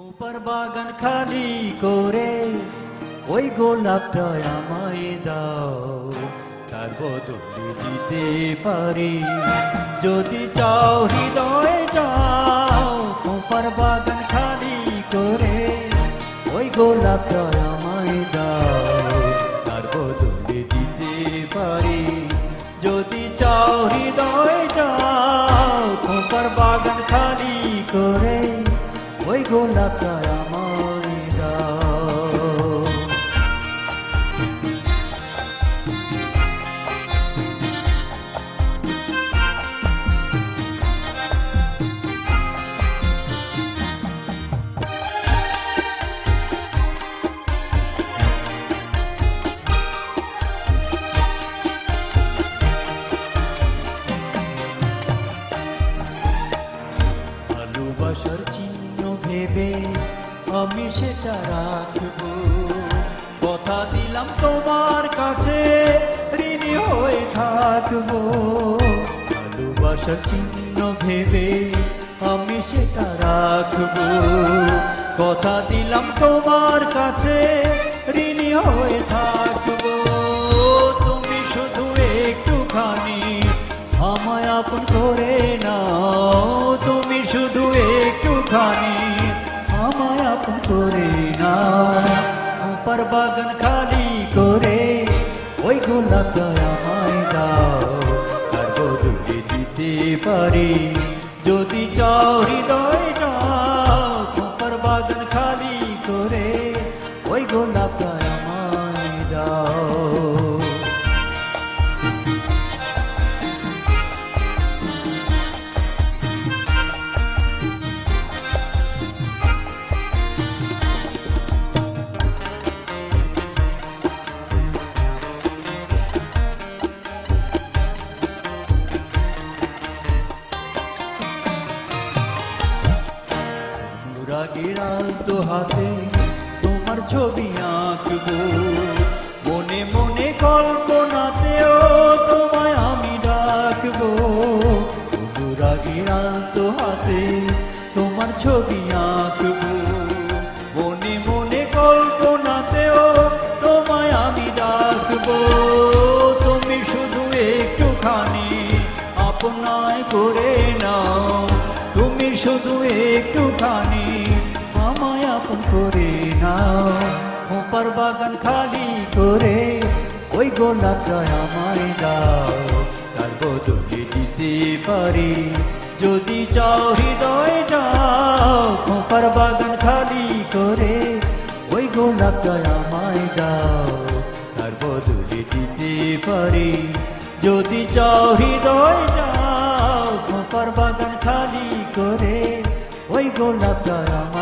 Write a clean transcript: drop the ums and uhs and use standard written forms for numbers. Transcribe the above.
উপর বাগান খালি করে ওই গোলাপটা আমায় দাও, তার বদলে দিতে পারি যদি চাও হৃদয়টাও। উপর বাগান খালি করে ওই গোলাপটা আমায় দাও, তার বদলে দিতে পারি যদি চাও হৃদয়টাও। উপর বাগান খালি করে ওই গোলাপটা আমায় দাও। ভালোবাসার চিহ্ন ভেবে আমি সেটা রাখবো, কথা দিলাম তোমার কাছে ঋণী হয়ে থাকবো। ভালোবাসার চিহ্ন ভেবে আমি সেটা রাখবো, কথা দিলাম তোমার কাছে ঋণী হয়ে থাকবো। তুমি শুধু একটুখানি আমায় আপন করে নাও, তুমি শুধু একটুখানি আমায় আপন করে নাও। উপর বাগান খালি করে ওই গোলাপটা আমায় দাও, তার বদলে দিতে পারি যদি চাও হৃদয়টা। উপর বাগান খালি করে ওই গোলাপটা আমায় দাও। অনুরাগের আলতো হাতে তোমার ছবি আঁকবো, মনে মনে কল্পনাতেও তোমায় আমি ডাকবো। অনুরাগের আলতো হাতে তোমার ছবি আঁকবো, মনে মনে কল্পনাতেও তোমায় আমি ডাকবো। তুমি শুধু একটুখানি আপনায় করে নাও, তুমি শুধু একটুখানি আমায় আপন করে নাও। উপর বাগান খালি করে ওই গোলাপটা আমায় দাও, তার বদলে দিতে পারি যদি চাও হৃদয়টাও। উপর বাগান খালি করে ওই গোলাপটা আমায় দাও, তার বদলে দিতে পারি যদি চাও হৃদয়টাও। উপর বাগান খালি করে ওই গোলাপটা আমায়